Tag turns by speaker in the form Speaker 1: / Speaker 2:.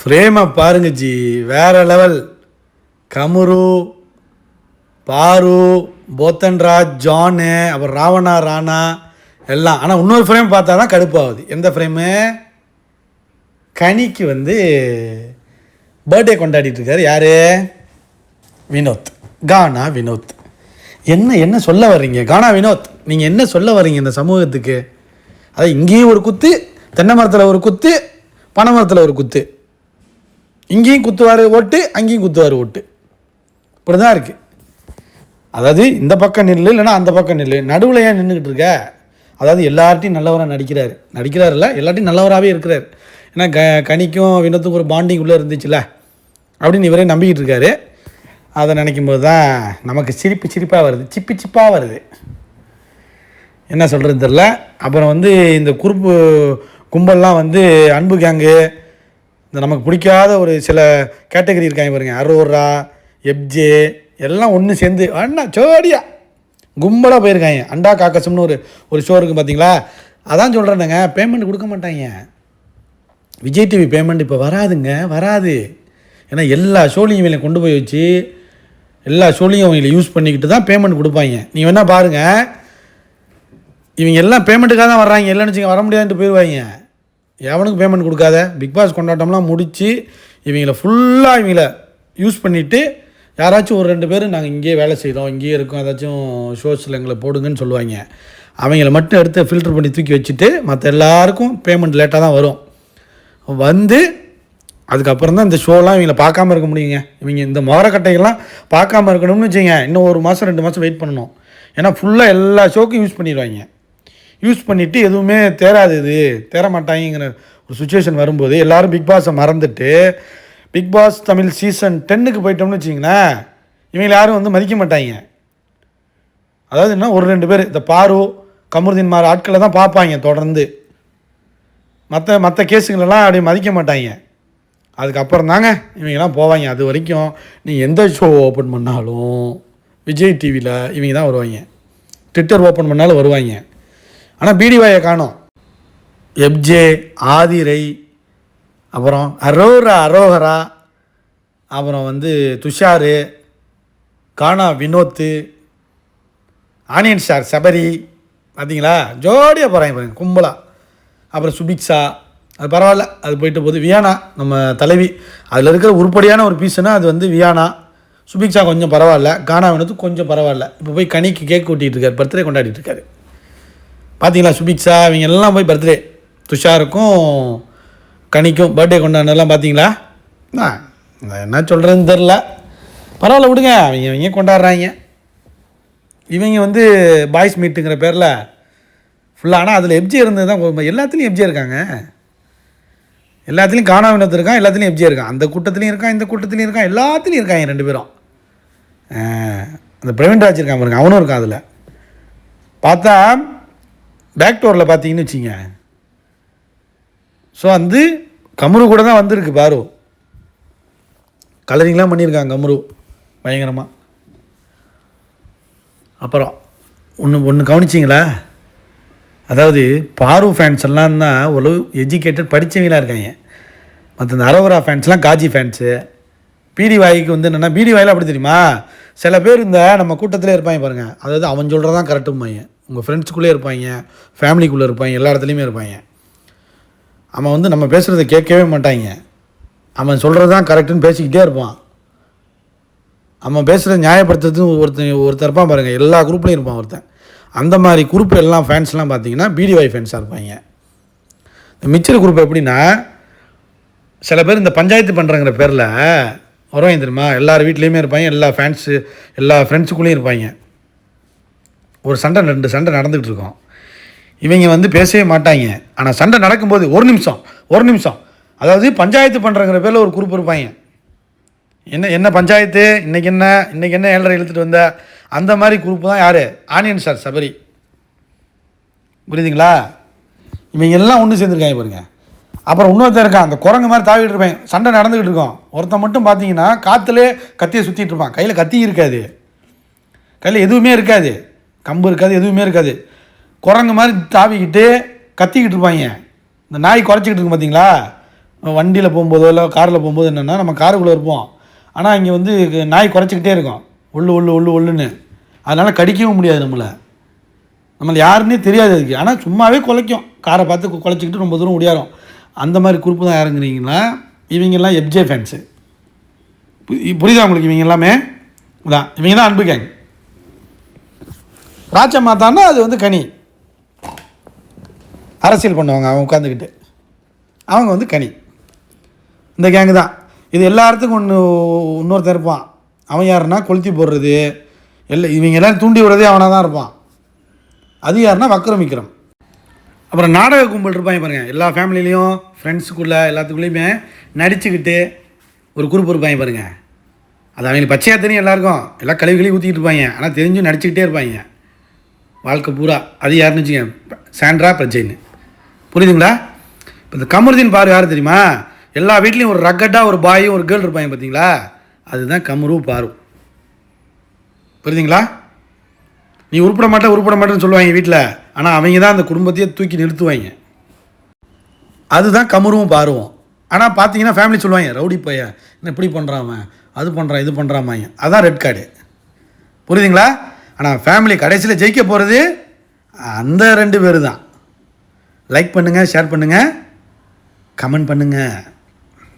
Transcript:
Speaker 1: ஃப்ரேமை பாருங்க ஜி, வேற லெவல். கமுரு, பாரு, போத்தன்ராஜ், ஜானு, அப்புறம் ராவணா, ராணா எல்லாம். ஆனால் இன்னொரு ஃப்ரேம் பார்த்தா தான் கடுப்பாகுது. எந்த ஃப்ரேமு? கனிக்கு பர்த்டே கொண்டாடிட்டு இருக்காரு. யார்? வினோத். கானா வினோத். என்ன சொல்ல வர்றீங்க கானா வினோத்? நீங்கள் என்ன சொல்ல வர்றீங்க இந்த சமூகத்துக்கு? அதாவது இங்கேயும் ஒரு குத்து, தென்னை மரத்தில் ஒரு குத்து, பனை மரத்தில் ஒரு குத்து. இங்கேயும் குத்துவார் ஓட்டு, அங்கேயும் குத்துவார் ஓட்டு. இப்படி தான் இருக்குது. அதாவது இந்த பக்கம் நில்லு, இல்லைன்னா அந்த பக்கம் நில்லு, நடுவில் ஏன் நின்றுக்கிட்டு இருக்க? அதாவது எல்லார்ட்டையும் நல்லவராக நடிக்கிறாருல்ல, எல்லார்ட்டையும் நல்லவராகவே இருக்கிறார். ஏன்னா கனிக்கும் வினோத்துக்கும் ஒரு பாண்டிங் உள்ளே இருந்துச்சுல்ல, அப்படின்னு இவரே நம்பிக்கிட்டு இருக்காரு. அதை நினைக்கும் போது தான் நமக்கு சிரிப்பாக வருது, சிப்பாக வருது. என்ன சொல்கிறது தெரில. அப்புறம் இந்த கும்பல்லாம் அன்பு கேங்கு, இந்த நமக்கு பிடிக்காத ஒரு சில கேட்டகரி இருக்காங்க பாருங்க. அரோரா, எப்ஜே எல்லாம் ஒன்று சேர்ந்து அண்ணா சோடியா கும்பலாக போயிருக்காங்க. அண்டா காக்கசம்னு ஒரு ஷோ இருக்குது பார்த்தீங்களா? அதான் சொல்கிறேனுங்க, பேமெண்ட் கொடுக்க மாட்டாங்க. விஜய் டிவி பேமெண்ட் இப்போ வராது. ஏன்னா எல்லா ஷோலையும் இவங்களை கொண்டு போய் வச்சு எல்லா ஷோலையும் அவங்களை யூஸ் பண்ணிக்கிட்டு தான் பேமெண்ட் கொடுப்பாங்க. நீங்கள் வேணால் பாருங்கள், இவங்க எல்லாம் பேமெண்ட்டுக்காக தான் வர்றாங்க. இல்லைன்னு வச்சுங்க வர முடியாதுன்ட்டு போயிடுவாங்க. எவனுக்கும் பேமெண்ட் கொடுக்காத பிக் பாஸ் கொண்டாட்டம்லாம் முடித்து இவங்களை யூஸ் பண்ணிவிட்டு யாராச்சும் ஒரு 2 பேர் நாங்கள் இங்கேயே வேலை செய்கிறோம், இங்கேயே இருக்கோம், ஏதாச்சும் ஷோஸில் எங்களை போடுங்கன்னு சொல்லுவாங்க. அவங்கள மட்டும் எடுத்து ஃபில்டர் பண்ணி தூக்கி வச்சுட்டு மற்ற எல்லாருக்கும் பேமெண்ட் லேட்டாக தான் வரும். அதுக்கப்புறம் தான் இந்த ஷோலாம் இவங்களை பார்க்காம இருக்க முடியுங்க. இவங்க இந்த மொரக்கட்டைகள்லாம் பார்க்காம இருக்கணும்னு வச்சுங்க, இன்னும் 1 மாதம் 2 மாதம் வெயிட் பண்ணணும். ஏன்னா ஃபுல்லாக எல்லா ஷோக்கும் யூஸ் பண்ணிடுவாங்க. யூஸ் பண்ணிவிட்டு எதுவுமே தேர மாட்டாங்கிற ஒரு சுச்சுவேஷன் வரும்போது எல்லோரும் பிக் பாஸை மறந்துட்டு பிக் பாஸ் தமிழ் சீசன் 10க்கு போயிட்டோம்னு வச்சிங்களேன், இவங்களை யாரும் மதிக்க மாட்டாங்க. அதாவது என்ன, ஒரு 2 பேர் இந்த பாரு, கமருதீன் மாதிரி ஆட்களை தான் பார்ப்பாங்க தொடர்ந்து. மற்ற கேஸுங்களெல்லாம் அப்படி மதிக்க மாட்டாங்க. அதுக்கப்புறம் தாங்க இவங்கெல்லாம் போவாங்க. அது வரைக்கும் நீங்கள் எந்த ஷோ ஓப்பன் பண்ணாலும் விஜய் டிவியில் இவங்க தான் வருவாங்க. ட்விட்டர் ஓப்பன் பண்ணாலும் வருவாங்க. ஆனால் பிடிவாயை காணோம். எப்ஜே, ஆதிரை, அப்புறம் அரோகரா, அப்புறம் துஷாரு, கானா வினோத்து, ஆனியன் ஸ்டார் சபரி, பார்த்தீங்களா ஜோடியாக போகிறாங்க பாருங்க கும்பலாக. அப்புறம் சுபிக்ஷா, அது பரவாயில்ல, அது போயிட்டு போகுது. வியானா நம்ம தலைவி, அதில் இருக்கிற உருப்படியான ஒரு பீஸுனால் அது வியானா. சுபிக்ஷா கொஞ்சம் பரவாயில்ல, கானா வினோத்து கொஞ்சம் பரவாயில்ல. இப்போ போய் கனிக்கு கேக் கூட்டிகிட்டு இருக்காரு, பர்த்டே கொண்டாடிட்டு இருக்காரு. பார்த்தீங்களா சுபிக்ஷா இவங்க எல்லாம் போய் பர்த்டே, துஷாருக்கும் கனிக்கும் பர்த்டே கொண்டாடினெல்லாம் பார்த்தீங்களா? என்ன சொல்கிறதுன்னு தெரில. பரவாயில்ல விடுங்க, அவங்க கொண்டாடுறாங்க. இவங்க பாய்ஸ் மீட்டுங்கிற பேரில் ஃபுல்லாக. ஆனால் அதில் எப்ஜே இருந்தது தான். எல்லாத்துலேயும் எப்ஜே இருக்காங்க, எல்லாத்துலேயும் கானா வினோத் இருக்கான், எல்லாத்துலேயும் எப்ஜே இருக்கான். அந்த கூட்டத்துலேயும் இருக்கான், இந்த கூட்டத்துலேயும் இருக்கான், எல்லாத்துலேயும் இருக்காங்க 2 பேரும். அந்த பிரவீன்ராஜ் இருக்கான் பாருங்க, அவனும் இருக்கான். அதில் பார்த்தா பேக் டோரில் பார்த்தீங்கன்னு வச்சிங்க. ஸோ கமுரு கூட தான் வந்திருக்கு பாரு. கலரிங்லாம் பண்ணியிருக்காங்க கமுரு பயங்கரமாக. அப்புறம் ஒன்று கவனிச்சிங்களா? அதாவது பாரு ஃபேன்ஸ் எல்லாம் தான் ஒரு எஜுகேட்டட் படித்தவங்களாக இருக்காங்க. மற்ற இந்த அரோகரா ஃபேன்ஸ்லாம் காஜி ஃபேன்ஸு. பிடிவாய்க்கு என்னென்னா, பிடிவாயில் அப்படி தெரியுமா, சில பேர் இந்த நம்ம கூட்டத்திலே இருப்பாங்க பாருங்கள். அதாவது அவன் சொல்கிறதான் கரெக்டும்பாங்க. உங்கள் ஃப்ரெண்ட்ஸுக்குள்ளே இருப்பாங்க, ஃபேமிலிக்குள்ளே இருப்பாங்க, எல்லா இடத்துலையுமே இருப்பாங்க. அவன் நம்ம பேசுகிறத கேட்கவே மாட்டாங்க. அவன் சொல்கிறது தான் கரெக்டுன்னு பேசிக்கிட்டே இருப்பான். அவன் பேசுகிறத நியாயப்படுத்துறது ஒருத்தர் இருப்பான் பாருங்கள், எல்லா குரூப்லேயும் இருப்பான் ஒருத்தன். அந்த மாதிரி குரூப் எல்லாம் ஃபேன்ஸ்லாம் பார்த்தீங்கன்னா பிடிஒய் ஃபேன்ஸாக இருப்பாங்க. இந்த மிச்சர் குரூப் எப்படின்னா, சில பேர் இந்த பஞ்சாயத்து பண்ணுறங்கிற பேரில் வருவாங்க தெரியுமா, எல்லார் வீட்லேயுமே இருப்பாங்க, எல்லா ஃப்ரெண்ட்ஸுக்குள்ளேயும் இருப்பாங்க. ஒரு 2 சண்டை நடந்துகிட்டு இருக்கோம். இவங்க பேசவே மாட்டாங்க. ஆனால் சண்டை நடக்கும்போது ஒரு நிமிஷம் அதாவது பஞ்சாயத்து பண்ணுறங்கிற பேரில் ஒரு குரூப் இருப்பாங்க. என்ன பஞ்சாயத்து, இன்றைக்கி என்ன 7:30 இழுத்துட்டு வந்த, அந்த மாதிரி குரூப் தான் யார்? Onion star Sabari. புரியுதுங்களா? இவங்க எல்லாம் ஒன்று சேர்ந்துருக்காங்க பாருங்க. அப்புறம் இன்னொருத்தர் இருக்கான், அந்த குரங்கு மாதிரி தாவிட்டு இருப்பேன். சண்டை நடந்துக்கிட்டு இருக்கோம். ஒருத்தன் மட்டும் பார்த்தீங்கன்னா காற்றுலே கத்தியை சுற்றிட்டு இருப்பான். கையில் கத்தி இருக்காது, கையில் எதுவுமே இருக்காது, கம்பு இருக்காது, எதுவுமே இருக்காது. குரங்கு மாதிரி தாவிக்கிட்டு கத்திக்கிட்டு இருப்பாங்க. இந்த நாய் குறைச்சிக்கிட்டு இருக்கும் பார்த்தீங்களா, வண்டியில் போகும்போதோ இல்லை காரில் போகும்போது என்னென்னா நம்ம காருக்குள்ளே இருப்போம். ஆனால் இங்கே வந்து நாய் குறைச்சிக்கிட்டே இருக்கும், ஒல்லுன்னு. அதனால் கடிக்கவும் முடியாது நம்மளை யாருன்னே தெரியாது அதுக்கு. ஆனால் சும்மாவே குலைக்கும், காரை பார்த்து குலைச்சிக்கிட்டு ரொம்ப தூரம் ஓடியாரும். அந்த மாதிரி குரூப்பு தான் யாருங்கிறீங்களா? இவங்கெல்லாம் எஃப்ஜே ஃபேன்ஸு. புரியுதா உங்களுக்கு? இவங்க எல்லாமே தான், இவங்க தான் அன்பு கேங். ராஜா மாத்தான்னா அது வந்து கனி, அரசியல் பண்ணுவாங்க அவங்க உட்காந்துக்கிட்டு, அவங்க வந்து கனி. இந்த கேங்கு தான் இது. எல்லாத்துக்கும் இன்னொருத்தர் இருப்பான். அவன் யாருன்னா கொளுத்தி போடுறது இவங்க எல்லோரும் தூண்டி விடுறதே அவனாக தான் இருப்பான். அது யாருன்னா வக்ரம். அப்புறம் நாடக கும்பல் இருப்பாங்க பாருங்கள், எல்லா ஃபேமிலிலையும் ஃப்ரெண்ட்ஸுக்குள்ளே எல்லாத்துக்குள்ளேயுமே நடிச்சுக்கிட்டு ஒரு குரூப் இருப்பாங்க பாருங்கள். அது அவங்களுக்கு பச்சையாக தெரியும் எல்லாருக்கும், எல்லாம் கழுவி ஊற்றிக்கிட்டு இருப்பாங்க. ஆனால் தெரிஞ்சும் நடிச்சுக்கிட்டே இருப்பாங்க வாழ்க்கை பூரா. அது யாருன்னு வச்சுக்கோங்க, சாண்ட்ரா பிரஜைன்னு. புரியுதுங்களா? இப்போ இந்த கமருதீன் பாரு யார் தெரியுமா? எல்லா வீட்லேயும் ஒரு ரக்கட்டாக ஒரு பாயும் ஒரு கேர்ள் இருப்பாங்க பார்த்தீங்களா? அதுதான் கமரு பாரு. புரியுதுங்களா? நீ உருப்பட மாட்டேன்னு சொல்லுவாங்க வீட்டில், ஆனால் அவங்க தான் அந்த குடும்பத்தையே தூக்கி நிறுத்துவாங்க. அதுதான் கமருவும் பாருவோம். ஆனால் பார்த்தீங்கன்னா ஃபேமிலி சொல்லுவாங்க, ரவுடி பையன் என்ன இப்படி பண்ணுறான், அது பண்ணுறான், இது பண்ணுறாமாங்க. அதுதான் ரெட் கார்டு. புரியுதுங்களா? ஆனால் ஃபேமிலி கடைசியில் ஜெயிக்க போகிறது அந்த 2 பேர் தான். லைக் பண்ணுங்கள், ஷேர் பண்ணுங்கள், கமெண்ட் பண்ணுங்கள்.